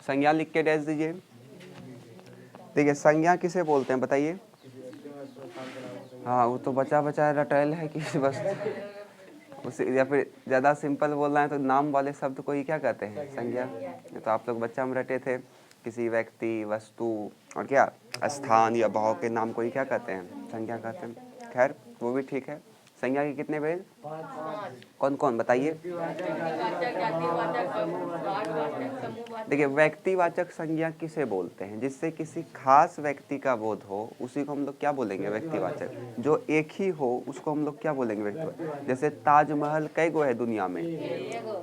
संज्ञा लिख के डैश दीजिए। देखिए संज्ञा किसे बोलते हैं बताइए। हाँ वो तो बचा बचा रटैल है कि बस उसे, या फिर ज़्यादा सिंपल बोलना है तो नाम वाले शब्द को ही क्या कहते हैं, संज्ञा। तो आप लोग बच्चा में रटे थे, किसी व्यक्ति, वस्तु और क्या स्थान या भाव के नाम को ही क्या कहते हैं, संज्ञा कहते हैं। खैर वो भी ठीक है। संज्ञा के कितने भेद, कौन कौन बताइए। देखिए व्यक्तिवाचक संज्ञा किसे बोलते हैं, जिससे किसी खास व्यक्ति का बोध हो उसी को हम लोग क्या बोलेंगे, व्यक्तिवाचक। जो एक ही हो उसको हम लोग क्या बोलेंगे, व्यक्तिवाचक। जैसे ताजमहल कई गो है दुनिया में,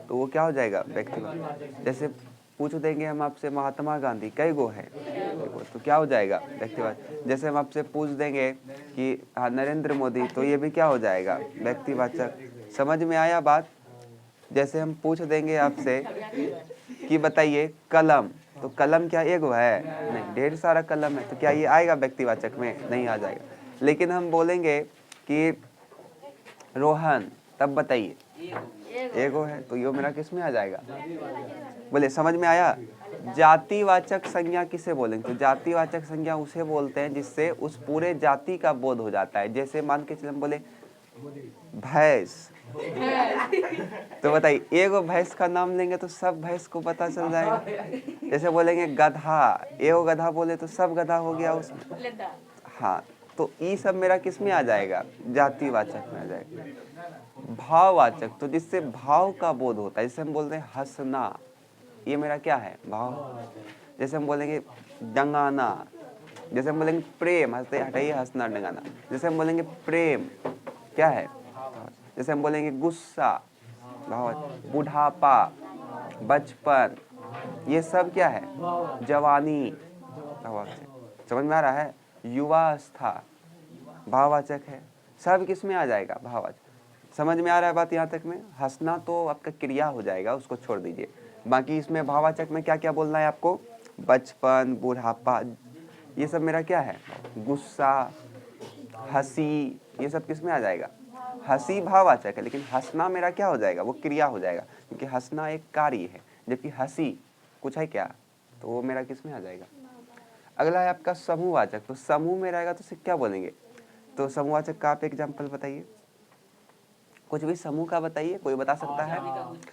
तो वो क्या हो जाएगा, व्यक्तिवाचक। जैसे पूछ देंगे हम आपसे महात्मा गांधी कई गो है, तो क्या हो जाएगा, व्यक्तिवाचक। जैसे हम आपसे पूछ देंगे कि हाँ नरेंद्र मोदी, तो ये भी क्या हो जाएगा, व्यक्तिवाचक। समझ में आया बात। जैसे हम पूछ देंगे आपसे कि बताइए कलम, तो कलम क्या एक है, नहीं ढेर सारा कलम है, तो क्या ये आएगा व्यक्तिवाचक में, नहीं आ जाएगा। लेकिन हम बोलेंगे कि रोहन, तब बताइए एगो है, तो यो मेरा किस में आ जाएगा, बोले समझ में आया। जातिवाचक संज्ञा किसे बोलेंगे, तो जातिवाचक संज्ञा उसे बोलते हैं जिससे उस पूरे जाति का बोध हो जाता है। जैसे मान के चले हम बोले भैंस, तो बताइए एगो भैंस का नाम लेंगे तो सब भैंस को पता चल जाएगा। जैसे बोलेंगे गधा, एगो गधा बोले तो सब गधा हो गया उसमें। हाँ तो ये सब मेरा किस में आ जाएगा, जातिवाचक में आ जाएगा। भाववाचक, तो जिससे भाव का बोध होता है, जैसे हम बोलते हैं हंसना, ये मेरा क्या है, भाव। जैसे हम बोलेंगे डंगाना, जैसे हम बोलेंगे प्रेम, हंसते हटाइए हंसना डंगाना। जैसे हम बोलेंगे प्रेम क्या है, जैसे हम बोलेंगे गुस्सा, भाव। बुढ़ापा, बचपन, ये सब क्या है, जवानी, भाववाचक। समझ में आ रहा है। युवावस्था भाववाचक है। सब किस में आ जाएगा, भाववाचक। समझ में आ रहा है बात यहाँ तक में। हंसना तो आपका क्रिया हो जाएगा, उसको छोड़ दीजिए। बाकी इसमें भाववाचक में क्या क्या बोलना है आपको, बचपन, बुढ़ापा, ये सब मेरा क्या है, गुस्सा, हंसी, ये सब किस में आ जाएगा, हंसी भाववाचक है। लेकिन हंसना मेरा क्या हो जाएगा, वो क्रिया हो जाएगा, क्योंकि हंसना एक कार्य है, जबकि हंसी कुछ है क्या, तो वो मेरा किस में आ जाएगा। अगला है आपका समूहवाचक, तो समूह में रहेगा तो उसे क्या बोलेंगे, तो समूहवाचक का आप एग्जाम्पल बताइए, कुछ भी समूह का बताइए, कोई बता सकता है।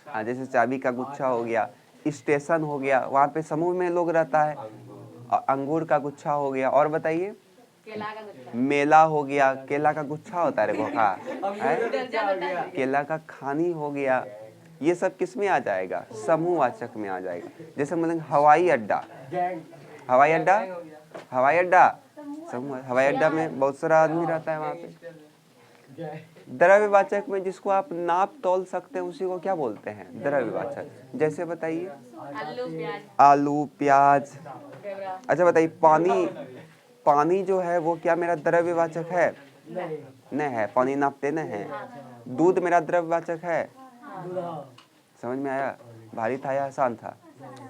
हाँ जैसे चाबी का गुच्छा हो गया, स्टेशन हो गया, वहाँ पे समूह में लोग रहता है। अंगूर का गुच्छा हो गया, और बताइए, मेला हो गया, केला का गुच्छा होता है रे भोखा, केला का खानी हो गया। ये सब किस में आ जाएगा, समूहवाचक में आ जाएगा। जैसे मतलब हवाई अड्डा, हवाई अड्डा, हवाई अड्डा समूह, हवाई अड्डा में बहुत सारा आदमी रहता है वहाँ पे। द्रव्यवाचक में जिसको आप नाप तोल सकते हैं उसी को क्या बोलते हैं, द्रव्यवाचक। जैसे बताइए, आलू प्याज। अच्छा बताइए पानी, पानी जो है वो क्या मेरा द्रव्यवाचक है, नहीं है, पानी नापते नहीं है। दूध मेरा द्रव्यवाचक है, समझ में आया, भारी था या आसान था।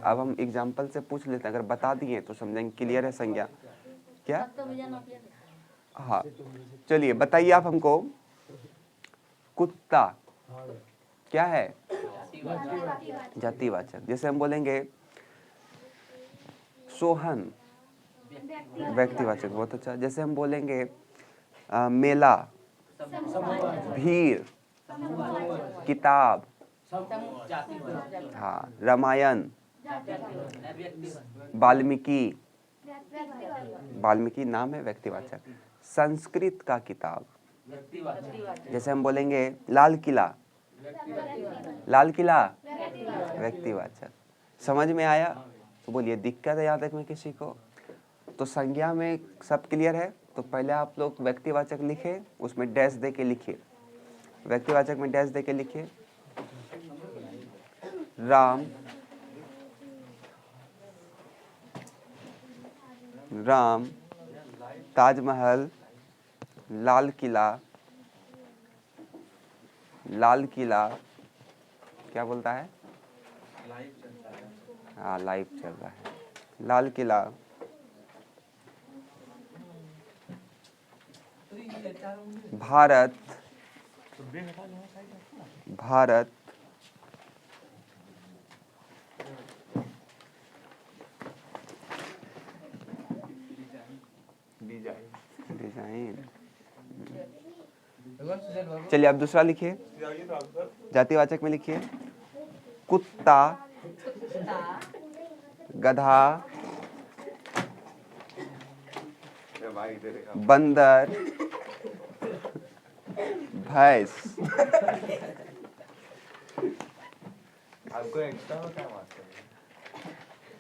अब हम एग्जाम्पल से पूछ लेते हैं, अगर बता दिए तो समझेंगे, क्लियर है संज्ञा क्या। हाँ चलिए बताइए आप हमको, कुत्ता क्या है, जातिवाचक। जैसे हम बोलेंगे सोहन, व्यक्तिवाचक, बहुत अच्छा। जैसे हम बोलेंगे मेला, भीड़, किताब, हाँ रामायण, वाल्मीकि, वाल्मीकि नाम है, व्यक्तिवाचक। संस्कृत का किताब, जैसे हम बोलेंगे लाल किला, लाल किला व्यक्तिवाचक। समझ में आया, तो बोलिए दिक्कत है यहाँ तक में किसी को। तो संज्ञा में सब क्लियर है। तो पहले आप लोग व्यक्तिवाचक लिखे, उसमें डैश दे के लिखिए, व्यक्तिवाचक में डैश दे के लिखिए। राम, राम, ताजमहल, लाल किला, लाल किला क्या बोलता है, हाँ लाइव चल रहा है, लाल किला, भारत, भारत, जाए। चलिए अब दूसरा लिखिए, जातिवाचक में लिखिए कुत्ता, गधा, बंदर, भैंस। आपको एक्स्ट्रा होता है मास्टर?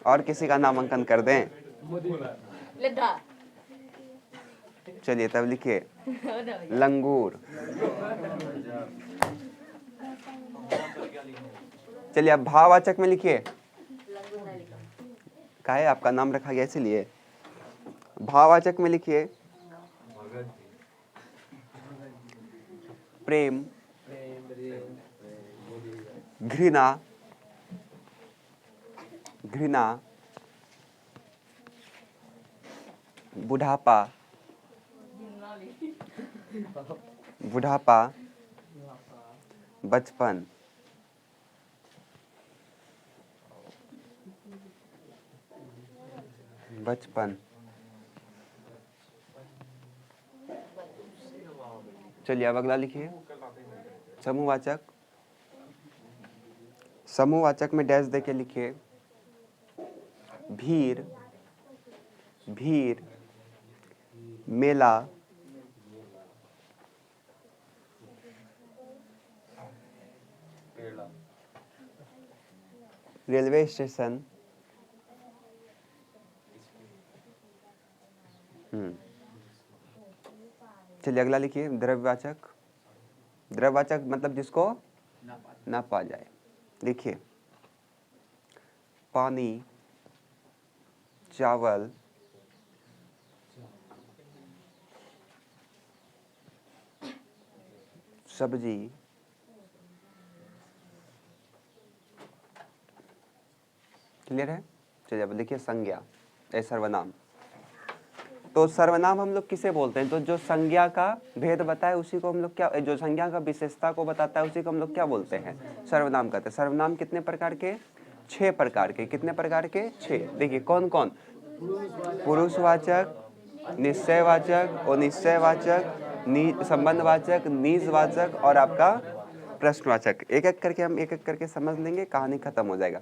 और किसी का नामांकन कर दें? चलिए तब लिखिए लंगूर। चलिए अब भाववाचक में लिखिए, क्या है आपका नाम रखा गया इसीलिए। भाववाचक में लिखिए प्रेम, घृणा, घृणा, बुढ़ापा, बुढ़ापा, बचपन, बचपन। चलिए अब अगला लिखिए समूहवाचक। समूहवाचक में डैश देके लिखिए भीड़, भीड़, मेला, रेलवे स्टेशन, चलिए अगला लिखिए द्रव्यवाचक। द्रव्यवाचक मतलब जिसको ना पा जाए। लिखिए पानी, चावल, सब्जी, क्लियर है। चलिए अब लिखिए संज्ञा ए सर्वनाम। तो सर्वनाम हम लोग किसे बोलते हैं? तो जो संज्ञा का भेद बताए उसी को हम लोग क्या, जो संज्ञा का विशेषता को बताता है उसी को हम लोग क्या बोलते हैं? सर्वनाम कहते हैं। सर्वनाम कितने प्रकार के? 6 प्रकार के। कितने प्रकार के? 6। देखिए कौन कौन? पुरुषवाचक, निश्चयवाचक, अनिश्चयवाचक, संबंधवाचक, निजवाचक और आपका प्रश्नवाचक। एक एक करके हम एक एक करके समझ लेंगे, कहानी खत्म हो जाएगा।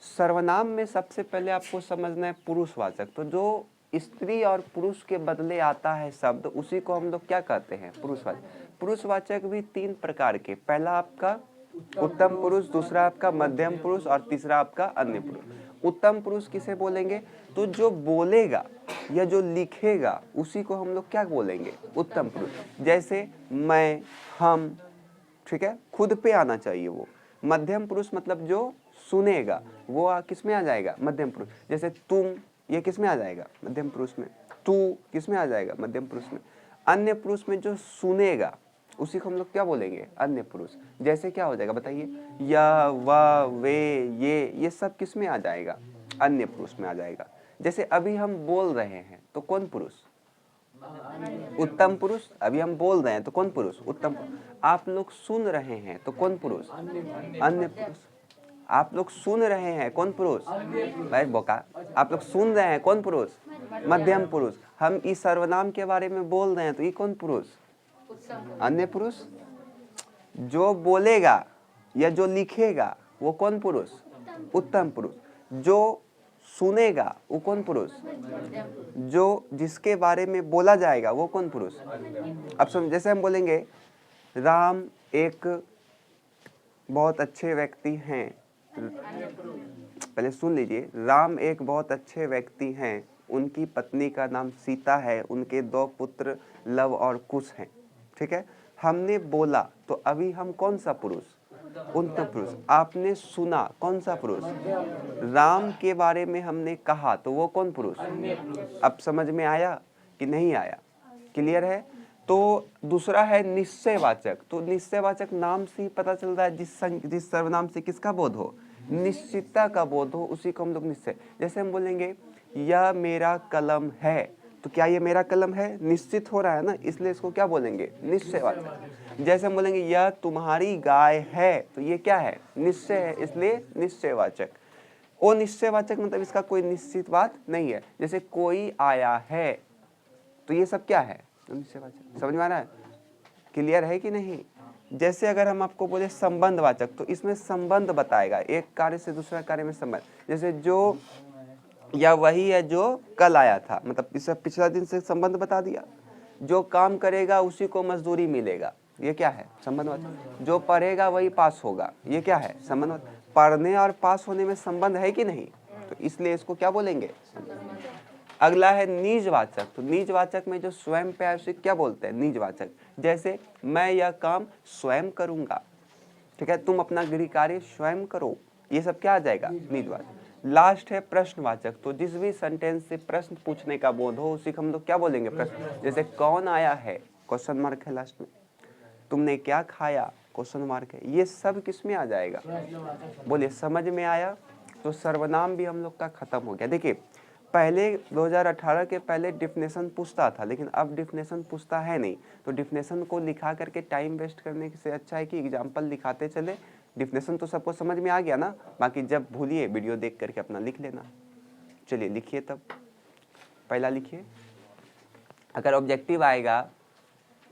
सर्वनाम में सबसे पहले आपको समझना है पुरुषवाचक। तो जो स्त्री और पुरुष के बदले आता है शब्द उसी को हम लोग क्या कहते हैं? पुरुषवाचक। पुरुषवाचक भी 3 प्रकार के। पहला आपका उत्तम पुरुष, दूसरा आपका मध्यम पुरुष और तीसरा आपका अन्य पुरुष। उत्तम पुरुष किसे बोलेंगे? तो जो बोलेगा या जो लिखेगा उसी को हम लोग क्या बोलेंगे? उत्तम पुरुष। जैसे मैं, हम, ठीक है, खुद पे आना चाहिए वो। मध्यम पुरुष मतलब जो सुनेगा वो किस में आ जाएगा? मध्यम पुरुष। जैसे तुम, ये किस में आ जाएगा? मध्यम पुरुष में। तू किस में आ जाएगा? मध्यम पुरुष में। अन्य पुरुष में जो सुनेगा उसी को हम लोग क्या बोलेंगे? अन्य पुरुष। जैसे क्या हो जाएगा बताइए? या, वह, वे, ये सब किस में आ जाएगा? अन्य पुरुष में आ जाएगा। जैसे अभी हम बोल रहे हैं तो कौन पुरुष? उत्तम पुरुष। अभी हम बोल रहे हैं तो कौन पुरुष? उत्तम पुरुष। आप लोग सुन रहे हैं तो कौन पुरुष? अन्य पुरुष। आप लोग सुन रहे हैं कौन पुरुष? भाई बोका। आप लोग सुन रहे हैं कौन पुरुष? मध्यम पुरुष। हम इस सर्वनाम के बारे में बोल रहे हैं तो ये कौन पुरुष? अन्य पुरुष। जो बोलेगा या जो लिखेगा वो कौन पुरुष? उत्तम पुरुष। जो सुनेगा वो कौन पुरुष? जो जिसके बारे में बोला जाएगा वो कौन पुरुष? अब समझ, जैसे हम बोलेंगे राम एक बहुत अच्छे व्यक्ति हैं। पहले सुन लीजिए। राम एक बहुत अच्छे व्यक्ति हैं, उनकी पत्नी का नाम सीता है, उनके 2 पुत्र लव और कुश हैं। ठीक है, हमने बोला तो अभी हम कौन सा पुरुष? उत्तम पुरुष। आपने सुना कौन सा पुरुष? राम के बारे में हमने कहा तो वो कौन पुरुष? अब समझ में आया कि नहीं आया? क्लियर है। तो दूसरा है निश्चयवाचक। तो निश्चयवाचक नाम से ही पता चल रहा है जिस सर्वनाम से किसका बोध हो? निश्चितता का बोध हो, उसी को हम लोग निश्चय। जैसे हम बोलेंगे यह मेरा कलम है, तो क्या ये मेरा कलम है? निश्चित हो रहा है ना, इसलिए इसको क्या बोलेंगे? निश्चयवाचक। जैसे हम बोलेंगे यह तुम्हारी गाय है, तो ये क्या है? निश्चय है, इसलिए निश्चयवाचक। वो निश्चयवाचक मतलब इसका कोई निश्चित बात नहीं है। जैसे कोई आया है, तो ये सब क्या है? निश्चयवाचक। समझ में आ रहा है? क्लियर है कि नहीं? जैसे अगर हम आपको बोले संबंधवाचक, तो इसमें संबंध बताएगा, एक कार्य से दूसरा कार्य में संबंध। जैसे जो या वही है जो कल आया था, मतलब इससे पिछला दिन से संबंध बता दिया। जो काम करेगा उसी को मजदूरी मिलेगा, ये क्या है? संबंधवाचक। जो पढ़ेगा वही पास होगा, ये क्या है? संबंधवाचक। पढ़ने और पास होने में संबंध है कि नहीं? तो इसलिए इसको क्या बोलेंगे? अगला है निजवाचक। तो निजवाचक में जो स्वयं पे आए उसे क्या बोलते हैं? निजवाचक। जैसे मैं यह काम स्वयं करूंगा, ठीक है, तुम अपना गृह कार्य स्वयं करो, ये सब क्या आ जाएगा? निजवाचक। लास्ट है प्रश्नवाचक। तो जिस भी सेंटेंस से प्रश्न पूछने का बोध हो उसी को हम लोग क्या बोलेंगे? प्रश्न। जैसे कौन आया है, क्वेश्चन मार्क है लास्ट में। तुमने क्या खाया, क्वेश्चन मार्क है। ये सब किस में आ जाएगा? बोलिए, समझ में आया? तो सर्वनाम भी हम लोग का खत्म हो गया। देखिए, पहले 2018 के पहले डिफिनेशन पूछता था, लेकिन अब डिफिनेशन पूछता है नहीं। तो डिफिनेशन को लिखा करके टाइम वेस्ट करने से अच्छा है कि एग्जाम्पल दिखाते चले। डिफिनेशन तो सबको समझ में आ गया ना, बाकी जब भूलिए वीडियो देख करके अपना लिख लेना। चलिए लिखिए, तब पहला लिखिए। अगर ऑब्जेक्टिव आएगा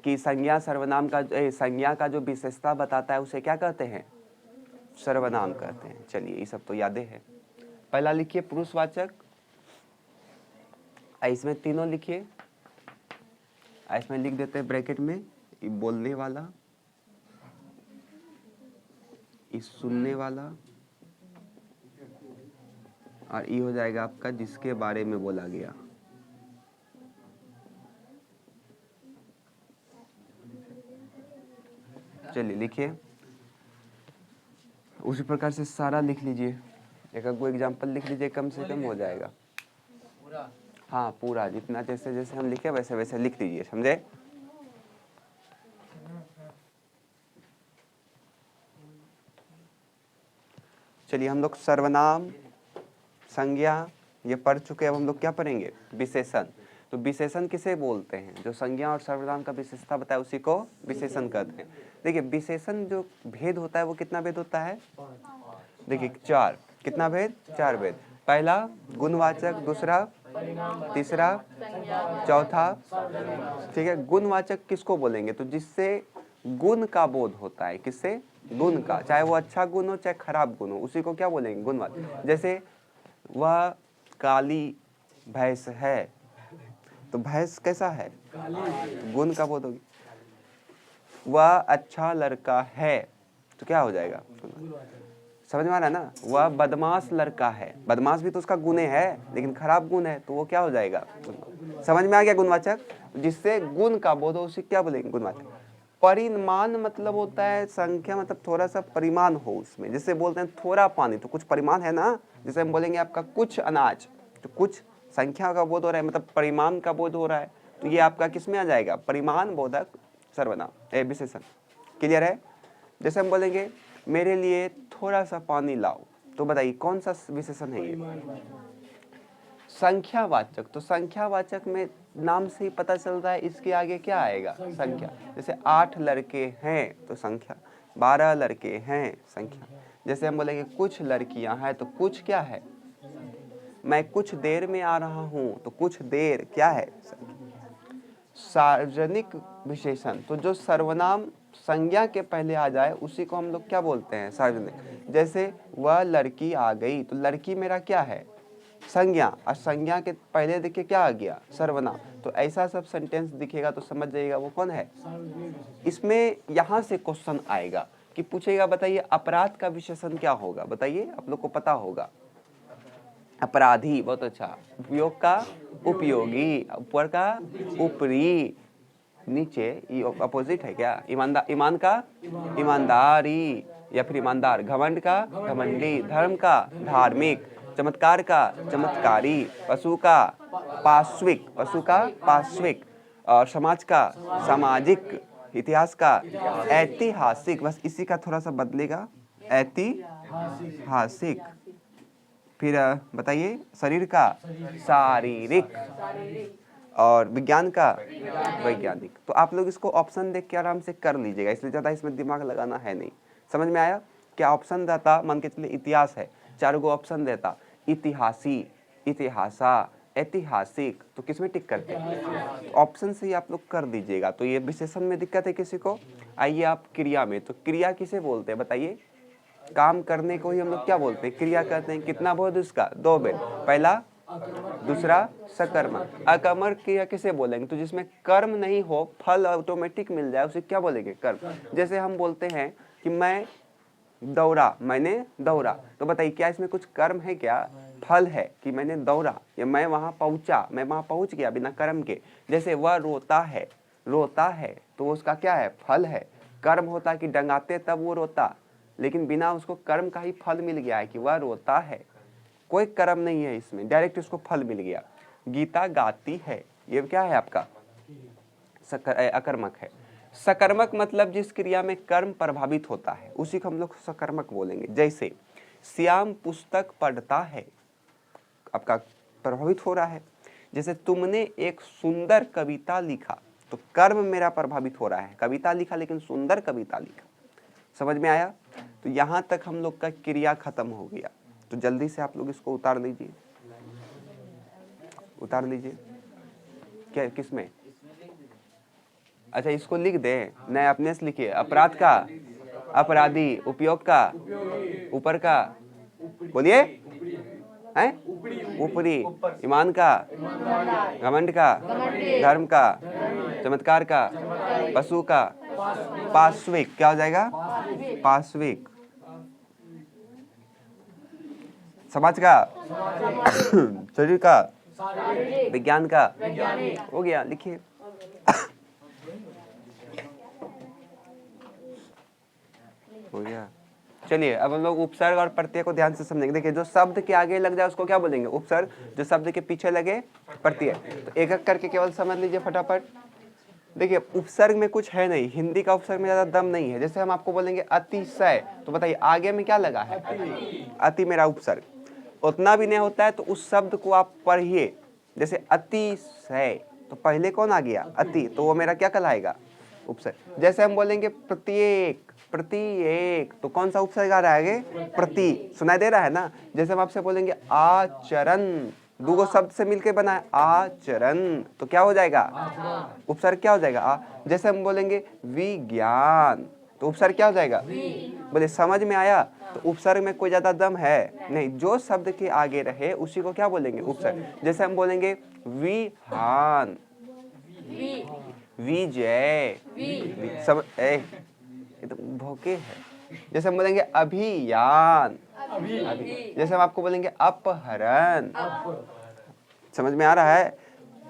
कि संज्ञा सर्वनाम का संज्ञा का जो विशेषता बताता है उसे क्या कहते हैं? सर्वनाम कहते हैं। चलिए ये सब तो यादें है। पहला लिखिए पुरुषवाचक, इसमें तीनों लिखिए। इसमें लिख देते हैं ब्रैकेट में, ये बोलने वाला, ये सुनने वाला, और ये हो जाएगा आपका जिसके बारे में बोला गया। चलिए लिखिए, उसी प्रकार से सारा लिख लीजिए। एक कोई एग्जाम्पल लिख लीजिए, कम से कम हो जाएगा। हाँ पूरा, जितना जैसे जैसे हम लिखे वैसे वैसे लिख दीजिए, समझे? चलिए हम लोग सर्वनाम, संज्ञा ये पढ़ चुके। अब हम लोग क्या पढ़ेंगे? विशेषण। तो विशेषण किसे बोलते हैं? जो संज्ञा और सर्वनाम का विशेषता बताए उसी को विशेषण कहते हैं। देखिए विशेषण जो भेद होता है वो कितना भेद होता है? देखिए 4। कितना भेद? 4 भेद। पहला गुणवाचक, दूसरा, तीसरा, चौथा, ठीक है। गुणवाचक किसको बोलेंगे? तो जिससे गुण का बोध होता है। किससे? गुण का, चाहे वो अच्छा गुण हो चाहे खराब गुण हो, उसी को क्या बोलेंगे? गुणवाचक। जैसे वह काली भैंस है, तो भैंस कैसा है? गुण का बोध होगी। वह अच्छा लड़का है, तो क्या हो जाएगा? समझ में आ रहा है ना? वह बदमाश लड़का है, बदमाश भी तो उसका गुण है, लेकिन खराब गुण है, तो वो क्या हो जाएगा? समझ में आ गया? गुणवाचक। जिससे गुण का बोध हो उसे क्या बोलेंगे? गुणवाचक। परिमाण मतलब होता है संख्या, मतलब थोड़ा सा परिमाण हो उसमें। जैसे बोलते हैं थोड़ा पानी, तो कुछ परिमाण है ना। जैसे हम बोलेंगे आपका कुछ अनाज, तो कुछ संख्या का बोध हो रहा है, मतलब परिमाण का बोध हो रहा है, तो ये आपका किस में आ जाएगा? परिमाण बोधक सर्वनाम विशेषण। क्लियर है? जैसे हम बोलेंगे मेरे लिए थोड़ा सा पानी लाओ, तो बताइए कौन सा विशेषण है ये? संख्यावाचक। तो संख्यावाचक में नाम से ही पता चलता है इसके आगे क्या आएगा? संख्या। जैसे 8 लड़के हैं तो संख्या, 12 लड़के हैं संख्या। जैसे हम बोलेंगे कुछ लड़कियां हैं, तो कुछ क्या है? मैं कुछ देर में आ रहा हूं, तो कुछ देर क्या है? सार्वजनिक विशेषण। तो जो सर्वनाम संज्ञा के पहले आ जाए उसी को हम लोग क्या बोलते हैं? सार्वजनिक। जैसे वह लड़की आ गई, तो लड़की मेरा क्या है? संज्ञा, और संज्ञा के पहले देखिए क्या आ गया? सर्वनाम। तो ऐसा सब सेंटेंस दिखेगा तो समझ जाइएगा वो कौन है। इसमें यहाँ से क्वेश्चन आएगा कि पूछेगा बताइए अपराध का विशेषण क्या होगा? बताइए, आप लोग को पता होगा। अपराधी, बहुत अच्छा। उपयोग का उपयोगी, ऊपर का ऊपरी, नीचे ये अपोजिट है क्या? ईमानदार, ईमान का ईमानदारी या फिर ईमानदार। घमंड का घमंडी, धर्म का धार्मिक, चमत्कार का चमत्कारी, पशु का पाश्विक, पशु का पाश्विक, और समाज का सामाजिक, इतिहास का ऐतिहासिक। बस इसी का थोड़ा सा बदलेगा, ऐतिहासिक। फिर बताइए शरीर का शारीरिक, और विज्ञान का वैज्ञानिक। तो आप लोग इसको ऑप्शन देख के आराम से कर लीजिएगा, इसलिए ज़्यादा इसमें दिमाग लगाना है नहीं। समझ में आया? क्या ऑप्शन देता? मान के चलिए इतिहास है, 4 गो ऑप्शन देता, इतिहासी, इतिहासा, ऐतिहासिक, तो किसमें टिक करते हैं? ऑप्शन से ही आप लोग कर दीजिएगा। तो ये विशेषण में दिक्कत है किसी को? आइए आप क्रिया में, तो क्रिया किसे बोलते हैं बताइए? काम करने को ही हम लोग क्या बोलते हैं? क्रिया कहते हैं। कितना बोध उसका? 2 भेद, पहला दूसरा सकर्मक। अकर्मक क्रिया किसे बोलेंगे? तो जिसमें कर्म नहीं हो, फल ऑटोमेटिक मिल जाए, उसे क्या बोलेंगे? कर्म। जैसे हम बोलते हैं कि मैं दौड़ा, मैंने दौड़ा, तो बताइए क्या इसमें कुछ कर्म है क्या? फल है कि मैंने दौड़ा, या मैं वहां पहुंचा, मैं वहां पहुंच गया बिना कर्म के। जैसे वह रोता है, रोता है तो उसका क्या है? फल है। कर्म होता कि डंगाते तब वो रोता, लेकिन बिना उसको कर्म का ही फल मिल गया है कि वह रोता है। कोई कर्म नहीं है इसमें, डायरेक्ट उसको फल मिल गया। गीता गाती है, ये क्या है आपका? अकर्मक है। सकर्मक मतलब जिस क्रिया में कर्म प्रभावित होता है उसी को हम लोग सकर्मक बोलेंगे। जैसे श्याम पुस्तक पढ़ता है, आपका प्रभावित हो रहा है। जैसे तुमने एक सुंदर कविता लिखा, तो कर्म मेरा प्रभावित हो रहा है, कविता लिखा लेकिन सुंदर कविता लिखा। समझ में आया? तो यहाँ तक हम लोग का क्रिया खत्म हो गया। तो जल्दी से आप लोग इसको उतार लीजिए, उतार लीजिए। क्या किसमें? अच्छा इसको लिख दे, नहीं अपने से लिखिए। अपराध का अपराधी, उपयोग का ऊपर का, बोलिए हैं? ऊपरी, ईमान का, घमंड का, धर्म का, चमत्कार का, पशु का, पाश्विक। क्या हो जाएगा? पाश्विक। समाज का, शरीर का, विज्ञान का, हो गया। लिखिए। हो गया। चलिए अब हम लोग उपसर्ग और प्रत्यय को ध्यान से समझेंगे। देखिए जो शब्द के आगे लग जाए उसको क्या बोलेंगे? उपसर्ग। जो शब्द के पीछे लगे प्रत्यय। तो एक एक करके केवल समझ लीजिए फटाफट। देखिए उपसर्ग में कुछ है नहीं, हिंदी का उपसर्ग में ज्यादा दम नहीं है। जैसे हम आपको बोलेंगे अतिशय, तो बताइए आगे में क्या लगा है? अति मेरा उपसर्ग। उतना भी नहीं होता है तो उस शब्द को आप पढ़िए। जैसे अतिशय, तो पहले कौन आ गया? अति, तो वो मेरा क्या कहलाएगा? उपसर्ग। जैसे हम बोलेंगे प्रत्येक, प्रत्येक, तो कौन सा उपसर्ग आ रहा है आगे? प्रति। सुनाई दे रहा है ना? जैसे हम आपसे बोलेंगे आचरण, दो शब्द से मिलकर बना है आचरण, तो क्या हो जाएगा? उपसर्ग क्या हो जाएगा? जैसे हम बोलेंगे विज्ञान, तो उपसर्ग क्या हो जाएगा? बोले समझ में आया? तो उपसर्ग में कोई ज्यादा दम है नहीं, जो शब्द के आगे रहे उसी को क्या बोलेंगे? उपसर्ग। जैसे हम बोलेंगे विहान, विजय, सब ये तो भोके है। जैसे हम बोलेंगे अभियान, जैसे हम आपको बोलेंगे अपहरण। समझ में आ रहा है?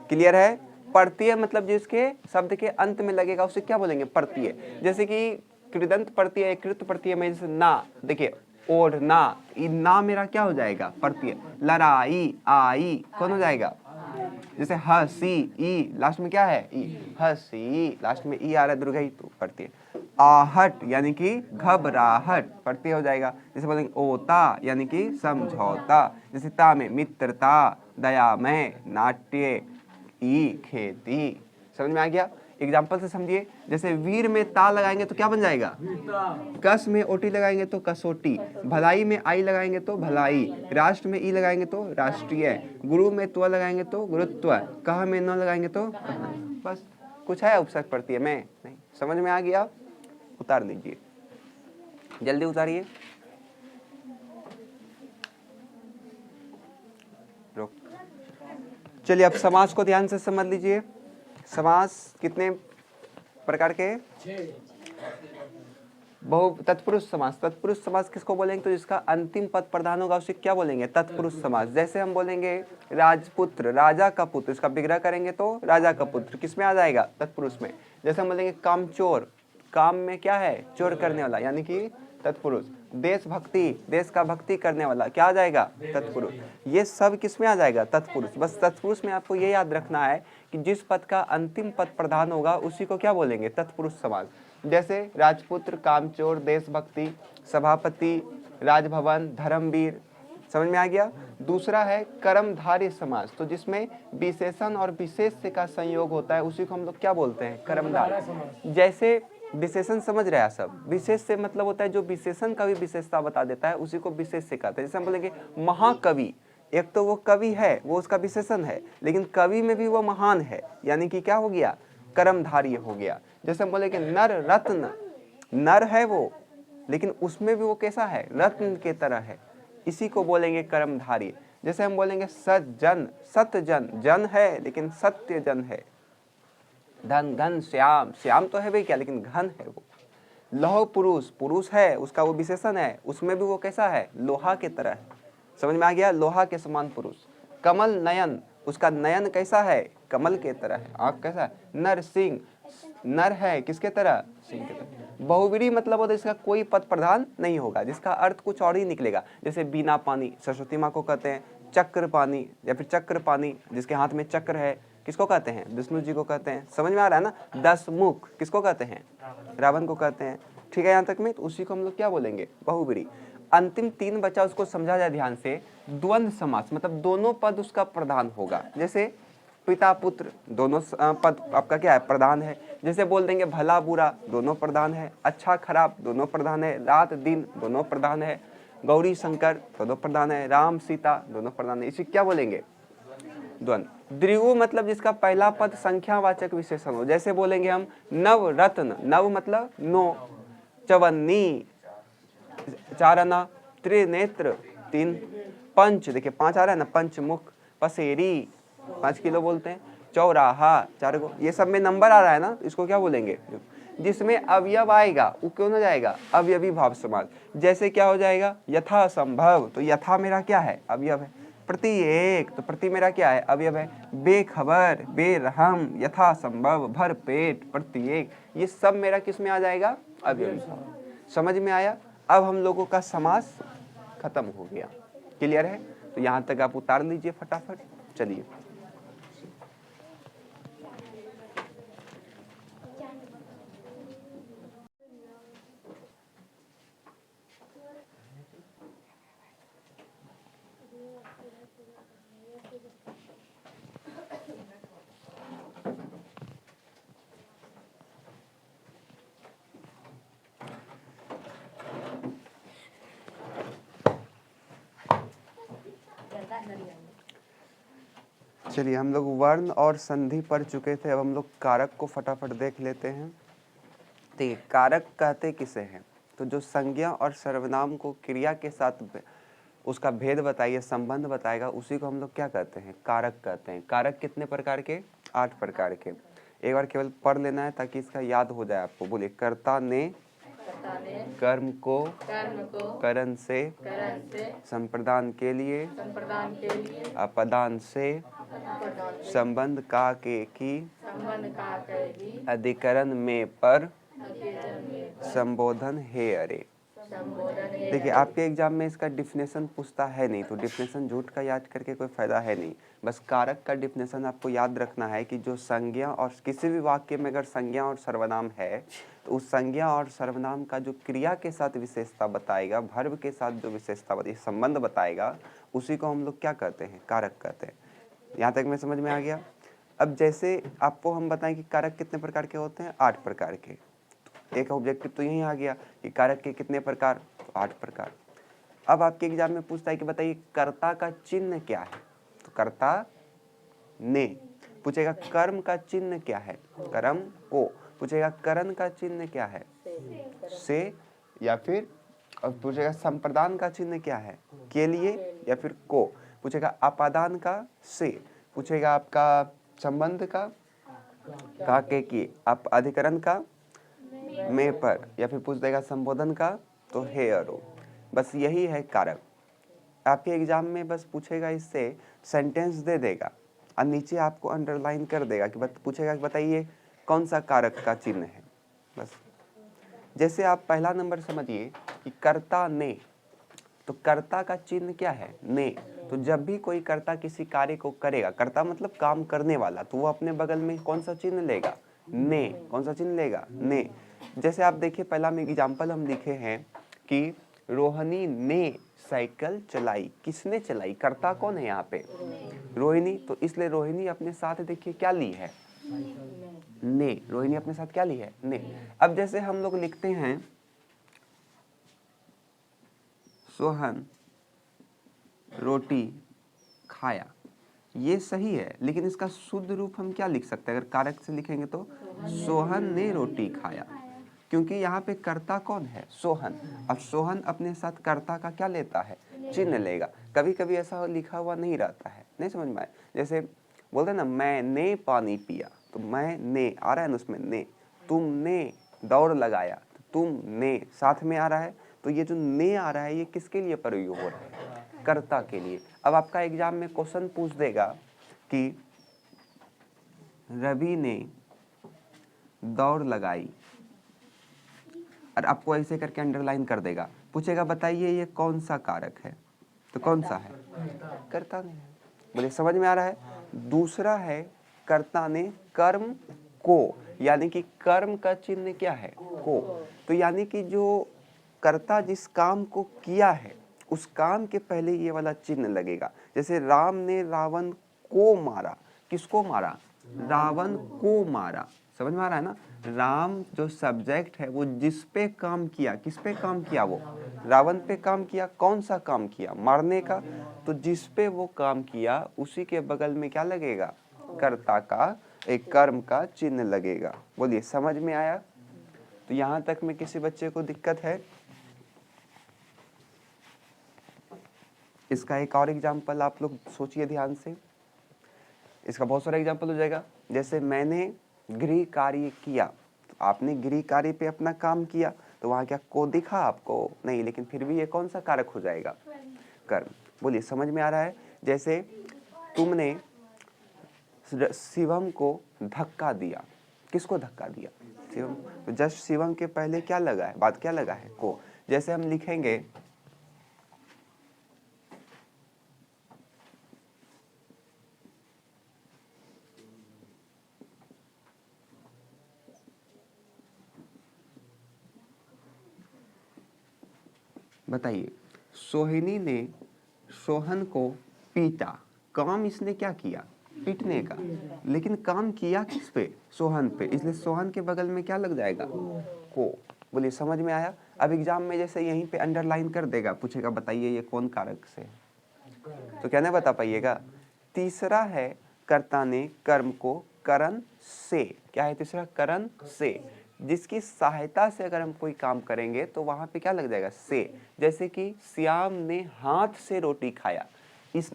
क्लियर है? प्रत्यय मतलब जिसके शब्द के अंत में लगेगा उसे क्या बोलेंगे? प्रत्यय। जैसे कि कृदंत प्रत्यय, कृत प्रत्यय में जैसे ना, देखिए ओढ़ना, ना मेरा क्या हो जाएगा? प्रत्यय। लड़ाई, आई कौन हो जाएगा? जैसे हसी, ई लास्ट में क्या है? ई, हसी लास्ट में ई आ रहा है, दुर्गई, तो प्रत्यय। आहट यानी कि घबराहट, प्रत्यय हो जाएगा। जैसे बोलेंगे ओता यानी कि समझौता। जैसे ता में मित्रता, दयामय, नाट्य, ई खेती। समझ में आ गया? एग्जाम्पल से समझिए। जैसे वीर में ता लगाएंगे तो क्या बन जाएगा? कस में ओटी लगाएंगे तो कसोटी, भलाई में आई लगाएंगे तो भलाई, राष्ट्र में ई लगाएंगे तो राष्ट्रीय, गुरु में त्व लगाएंगे तो गुरुत्व, कहा में न लगाएंगे तो बस। कुछ है उपसर्ग प्रत्यय में? नहीं। समझ में आ गया? उतार दीजिए, जल्दी उतारिए। रोक। चलिए अब समास को ध्यान से समझ लीजिए। समास कितने प्रकार के? बहु तत्पुरुष समास। तत्पुरुष समास किसको बोलेंगे? तो जिसका अंतिम पद प्रधान होगा उसे क्या बोलेंगे? तत्पुरुष समास। जैसे हम बोलेंगे राजपुत्र, राजा का पुत्र, इसका विग्रह करेंगे तो राजा का पुत्र, किसमें आ जाएगा? तत्पुरुष में। जैसे हम बोलेंगे कामचोर, काम में क्या है? चोर करने वाला, यानी कि तत्पुरुष। देशभक्ति, देश का भक्ति करने वाला, क्या आ जाएगा? तत्पुरुष। ये सब किसमें आ जाएगा? तत्पुरुष। बस तत्पुरुष में आपको ये याद रखना है कि जिस पद का अंतिम पद प्रधान होगा उसी को क्या बोलेंगे? तत्पुरुष समास। जैसे राजपुत्र, कामचोर, देशभक्ति, सभापति, राजभवन, धर्मवीर। समझ में आ गया? दूसरा है कर्मधारय समास, तो जिसमें विशेषण और विशेष्य का संयोग होता है उसी को हम लोग क्या बोलते हैं? कर्मधारय। जैसे विशेषण समझ रहे हैं सब, विशेष से मतलब होता है जो विशेषण का भी विशेषता बता देता है उसी को विशेष से कहते हैं। जैसे हम बोलेंगे महाकवि, एक तो वो कवि है, वो उसका विशेषण है, लेकिन कवि में भी वो महान है, यानी कि क्या हो गया, कर्मधारी हो गया। जैसे हम बोले कि नर रत्न, नर है वो, लेकिन उसमें भी वो कैसा है, रत्न के तरह है, इसी को बोलेंगे कर्मधारी। जैसे हम बोलेंगे सज्जन, सतजन, जन है लेकिन सत्य जन है। धन घन श्याम, श्याम तो है भाई क्या, लेकिन घन है वो। लौह पुरुष, पुरुष है, उसका वो विशेषण है, उसमें भी वो कैसा है, लोहा के तरह है। समझ में आ गया, लोहा के समान पुरुष। कमल नयन, उसका नयन कैसा है, कमल के तरह है। आँख कैसा है, नर सिंह, नर है किसके तरह, सिंह के तरह। बहुवीरी मतलब होता है जिसका कोई पद प्रधान नहीं होगा, जिसका अर्थ कुछ और ही निकलेगा। जैसे बिना पानी, सरस्वती माँ को कहते हैं चक्र पानी, या फिर चक्र पानी, जिसके हाथ में चक्र है, किसको कहते हैं, विष्णु जी को कहते हैं। समझ में आ रहा है ना। 10 मुख किसको कहते हैं, रावण को कहते हैं। ठीक है यहाँ तक में, तो उसी को हम लोग क्या बोलेंगे, बहुब्री। अंतिम 3 बचा, उसको समझा जाए ध्यान से। द्वंद्व समास मतलब दोनों पद उसका प्रधान होगा। जैसे पिता पुत्र, दोनों पद आपका क्या है, प्रधान है। जैसे बोल देंगे भला बुरा, दोनों प्रधान है। अच्छा खराब, दोनों प्रधान है। रात दिन, दोनों प्रधान है। गौरी शंकर, दोनों प्रधान है। राम सीता, दोनों प्रधान है। इसी क्या बोलेंगे, द्वंद्व। द्विगु मतलब जिसका पहला पद संख्यावाचक विशेषण हो। जैसे बोलेंगे हम नव रत्न, नव मतलब 9, चवन्नी 4 आना, त्रिनेत्र 3, पंच देखिए 5 आ रहा है ना, पंचमुख, पसेरी 5 किलो बोलते हैं, चौराहा 4 को, ये सब में नंबर आ रहा है ना, इसको क्या बोलेंगे। जिसमें अवयव आएगा वो क्यों ना जाएगा, अवयवी भाव समास। जैसे क्या हो जाएगा, यथा संभव, तो यथा मेरा क्या है, अवयव है। प्रति एक, तो प्रति मेरा क्या है, अवयव है। बेखबर, बेरहम, यथा संभव, भर पेट, प्रत्येक, ये सब मेरा किस में आ जाएगा, अवयवी भाव। समझ में आया। अब हम लोगों का समास खत्म हो गया, क्लियर है। तो यहाँ तक आप उतार लीजिए फटाफट। चलिए चलिए हम लोग वर्ण और संधि पढ़ चुके थे। अब हम लोग कारक को फटाफट देख लेते हैं। ठीक है, कारक कहते किसे हैं, तो जो संज्ञा और सर्वनाम को क्रिया के साथ उसका भेद बताइए, संबंध बताएगा, उसी को हम लोग क्या कहते हैं, कारक कहते हैं। कारक कितने प्रकार के, 8 प्रकार के। एक बार केवल पढ़ लेना है ताकि इसका याद हो जाए आपको। बोलिए, कर्ता ने कर्म को करण से संप्रदान के लिए अपदान से संबंध का के की अधिकरण में पर संबोधन है। अरे देखिए, आपके एग्जाम में इसका डिफिनेशन पूछता है नहीं, तो डिफिनेशन झूठ का याद करके कोई फायदा है नहीं। बस कारक का डिफिनेशन आपको याद रखना है कि जो संज्ञा और किसी भी वाक्य में अगर संज्ञा और सर्वनाम है, तो उस संज्ञा और सर्वनाम का जो क्रिया के साथ विशेषता बताएगा, भर्व के साथ जो विशेषता बताएगा, संबंध बताएगा, उसी को हम लोग क्या कहते हैं, कारक कहते हैं। यहाँ तक में समझ में आ गया। अब जैसे आपको हम बताएं कि कारक कितने प्रकार के होते हैं, 8 प्रकार के। एक ऑब्जेक्टिव तो यही आ गया कि कारक के कितने प्रकार, तो 8 प्रकार। अब आपके एग्जाम में पूछता है कि बताइए कर्ता का चिन्ह क्या है, तो कर्ता ने। पूछेगा कर्म का चिन्ह क्या है, कर्म को। पूछेगा करण का चिन्ह क्या है, से, या फिर पूछेगा संप्रदान का चिन्ह क्या है, के लिए या फिर को। पूछेगा अपादान का, से। पूछेगा आपका संबंध का के की, आप अधिकरण का, में पर, या फिर पूछ देगा संबोधन का, तो है अरो। बस यही है कारक। आपके एग्जाम में बस पूछेगा, इससे सेंटेंस दे देगा और नीचे आपको अंडरलाइन कर देगा कि पूछेगा कि बताइए कौन सा कारक का चिन्ह है। बस जैसे आप पहला नंबर समझिए कि कर्ता ने, तो कर्ता का चिन्ह क्या है, ने। तो जब भी कोई कर्ता किसी कार्य को करेगा, कर्ता मतलब काम करने वाला, तो वो अपने बगल में कौन सा चिन्ह लेगा, ने। कौन सा चिन्ह लेगा, ने। जैसे आप देखिए, पहला में एग्जाम्पल हम लिखे हैं कि रोहिणी ने साइकिल चलाई। किसने चलाई, कर्ता कौन है यहाँ पे, रोहिणी। तो इसलिए रोहिणी अपने साथ देखिए क्या ली है, ने। रोहिणी अपने साथ क्या ली है, ने। अब जैसे हम लोग लिखते हैं सोहन रोटी खाया, ये सही है, लेकिन इसका शुद्ध रूप हम क्या लिख सकते हैं? अगर कारक से लिखेंगे तो सोहन ने रोटी खाया, क्योंकि यहाँ पे कर्ता कौन है? सोहन। अब सोहन अपने साथ कर्ता का क्या लेता है? चिन्ह लेगा। कभी कभी ऐसा लिखा हुआ नहीं रहता है, नहीं समझ में आए? जैसे बोलते हैं ना, मैंने पानी पिया, तो मैंने आ रहा है ना उसमें ने। तुमने दौड़ लगाया, तो तुमने साथ में आ रहा है, तो ये जो ने आ रहा है ये किसके लिए प्रयोग हो रहा है? कर्ता के लिए। अब आपका एग्जाम में क्वेश्चन पूछ देगा कि रवि ने दौड़ लगाई, और आपको ऐसे करके अंडरलाइन कर देगा, पूछेगा बताइए ये कौन सा कारक है, तो कौन सा है? कर्ता ने है। बोले समझ में आ रहा है? दूसरा है कर्ता ने कर्म को, यानी कि कर्म का चिन्ह क्या है? को। तो यानी कि जो कर्ता जिस काम को किया है उस काम के पहले ये वाला चिन्ह लगेगा। जैसे राम ने रावण को मारा, किसको मारा? रावण को मारा। समझ में आ रहा है ना? राम जो सब्जेक्ट है वो जिस पे काम किया, किस पे काम किया? वो रावण पे काम किया। कौन सा काम किया? मारने का। तो जिस पे वो काम किया उसी के बगल में क्या लगेगा? कर्ता का एक कर्म का चिन्ह लगेगा। बोलिए समझ में आया? तो यहाँ तक में किसी बच्चे को दिक्कत है? इसका एक और एग्जाम्पल आप लोग सोचिए ध्यान से। इसका बहुत सारा एग्जाम्पल हो जाएगा। जैसे मैंने गृह कार्य किया, तो आपने गृह कार्य पे अपना काम किया, तो वहाँ क्या को दिखा आपको? नहीं, लेकिन फिर भी ये कौन सा कारक हो जाएगा? कर्म। बोलिए समझ में आ रहा है? जैसे तुमने शिवम को धक्का दिया, किसको धक्का दिया? शिवम। तो जस्ट शिवम के पहले क्या लगा है? बात क्या लगा है? को। जैसे हम लिखेंगे बताइए, सोहिनी ने सोहन को पीटा। काम इसने क्या किया? पीटने का। लेकिन काम किया किस पे? सोहन पे। इसलिए सोहन के बगल में क्या लग जाएगा? को। बोलिए समझ में आया? अब एग्जाम में जैसे यहीं पे अंडरलाइन कर देगा, पूछेगा बताइए ये कौन कारक से है, तो क्या नहीं बता पाइएगा? तीसरा है कर्ता ने कर्म को करण से। क्या है तीसरा? करण से। जिसकी सहायता से अगर हम कोई काम करेंगे तो वहां पे क्या लग जाएगा? से। जैसे कि श्याम ने हाथ से रोटी खाया, इस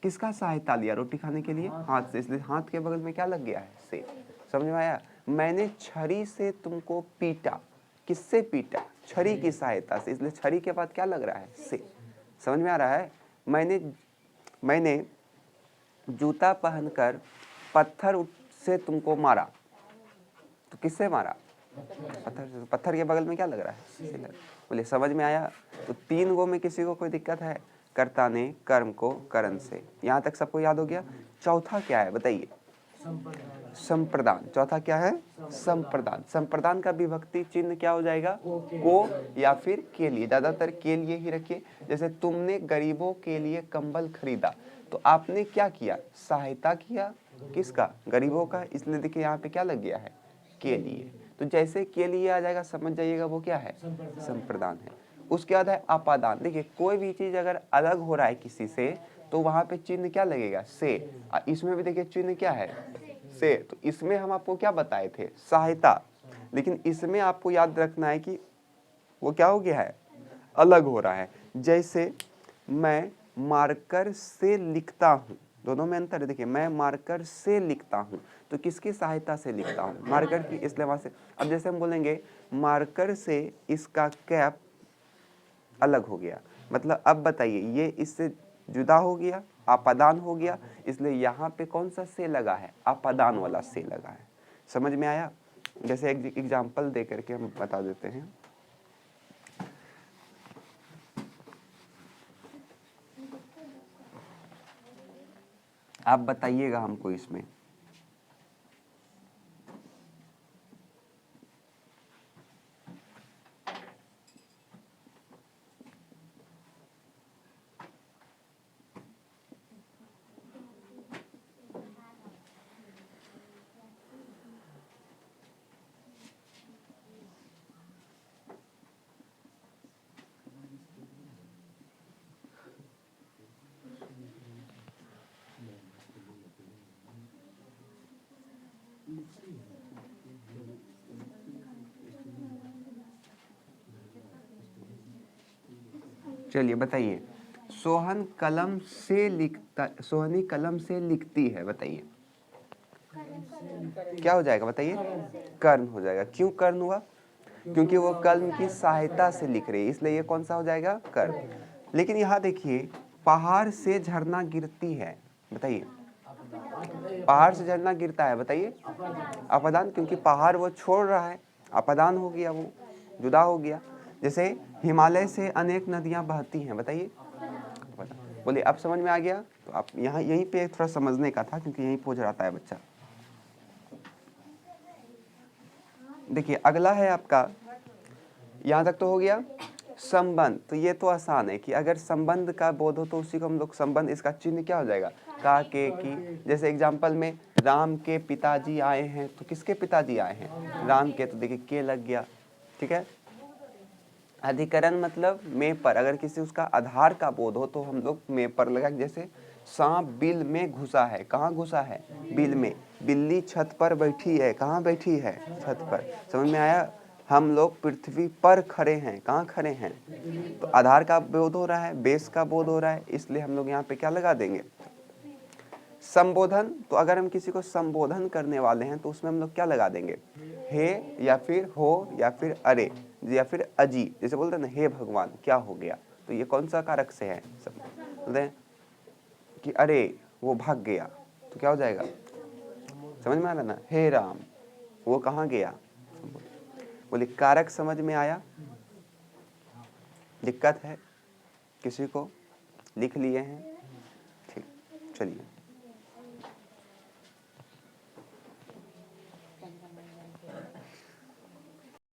किसका सहायता लिया रोटी खाने के लिए? हाथ से। इसलिए हाथ के बगल में क्या लग गया है? से। समझ में आया? मैंने छड़ी से तुमको पीटा, किससे पीटा? छड़ी की सहायता से। इसलिए छड़ी के बाद क्या लग रहा है? से। समझ में आ रहा है? मैंने जूता पहनकर पत्थर से तुमको मारा, तो किससे मारा? पत्थर से। पत्थर के बगल में क्या लग रहा है? बोलिए समझ में आया? तो 3 गो में किसी को कोई दिक्कत है? कर्ता ने कर्म को करण से। यहाँ तक सबको याद हो गया? चौथा क्या है बताइए? संप्रदान। चौथा क्या है? संप्रदान। संप्रदान का विभक्ति चिन्ह क्या हो जाएगा? को या फिर के लिए। ज्यादातर के लिए ही रखिए। जैसे तुमने गरीबों के लिए कंबल खरीदा, तो आपने क्या किया? सहायता किया। किसका? गरीबों का। इसलिए देखिए यहाँ पे क्या लग गया है? के लिए। तो जैसे के लिए आ जाएगा समझ जाइएगा वो क्या है? संप्रदान है। उसके बाद है अपादान। देखिए कोई भी चीज अगर अलग हो रहा है किसी से तो वहां पे चिन्ह क्या लगेगा? से। इसमें भी देखिए चिन्ह क्या है? से। तो इसमें हम आपको क्या बताए थे? सहायता। लेकिन इसमें आपको याद रखना है कि वो क्या हो गया है? अलग हो रहा है। जैसे मैं मार्कर से लिखता हूँ, दोनों में अंतर है। देखिए मैं मार्कर से लिखता हूँ, तो किसकी सहायता से लिखता हूँ? मार्कर की। इसलिए वहां से अब जैसे हम बोलेंगे मार्कर से इसका कैप अलग हो गया, मतलब अब बताइए ये इससे जुदा हो गया, अपादान हो गया। इसलिए यहाँ पे कौन सा से लगा है? अपादान वाला से लगा है। समझ में आया? जैसे एक एग्जाम्पल दे करके हम बता देते हैं। आप बताइएगा हमको इसमें। चलिए बताइए, सोहनी कलम से लिखती है, बताइए क्या हो जाएगा, बताइए कर्ण हो जाएगा। क्यों कर्ण हुआ? क्योंकि वो कलम की सहायता से लिख रही है, इसलिए ये कौन सा हो जाएगा, कर्ण। लेकिन यहाँ देखिए, पहाड़ से झरना गिरती है, बताइए पहाड़ से झरना गिरता है, बताइए अपदान, क्योंकि पहाड़ वो छोड़ रहा है, अपदान हो गया, वो जुदा हो गया। जैसे हिमालय से अनेक नदियां बहती हैं, बताइए बोलिए अब समझ में आ गया? तो आप यहाँ यहीं पे थोड़ा समझने का था, क्योंकि यहीं पूछ रहा है बच्चा। देखिए अगला है आपका, यहाँ तक तो हो गया संबंध। तो ये तो आसान है कि अगर संबंध का बोध हो तो उसी को हम लोग संबंध, इसका चिन्ह क्या हो जाएगा, का, के, की। जैसे एग्जाम्पल में राम के पिताजी आए हैं, तो किसके पिताजी आए हैं, राम के, तो देखिए के लग गया, ठीक है। अधिकरण मतलब में पर, अगर किसी उसका आधार का बोध हो तो हम लोग में पर लगा। जैसे सांप बिल में घुसा है, कहाँ घुसा है, बिल में। बिल्ली छत पर बैठी है, कहाँ बैठी है, छत पर। समझ में आया? हम लोग पृथ्वी पर खड़े हैं, कहाँ खड़े हैं। तो आधार का बोध हो रहा है, बेस का बोध हो रहा है, इसलिए हम लोग यहाँ पे क्या लगा देंगे, संबोधन। तो अगर हम किसी को संबोधन करने वाले हैं तो उसमें हम लोग क्या लगा देंगे, हे या फिर हो या फिर अरे या फिर अजी। जैसे बोलते हैं ना, हे भगवान क्या हो गया, तो ये कौन सा कारक से है, सब बोलते हैं कि अरे वो भाग गया, तो क्या हो जाएगा, समझ में आ रहा ना, हे राम वो कहाँ गया। बोले कारक समझ में आया? दिक्कत है किसी को? लिख लिए हैं? ठीक, चलिए।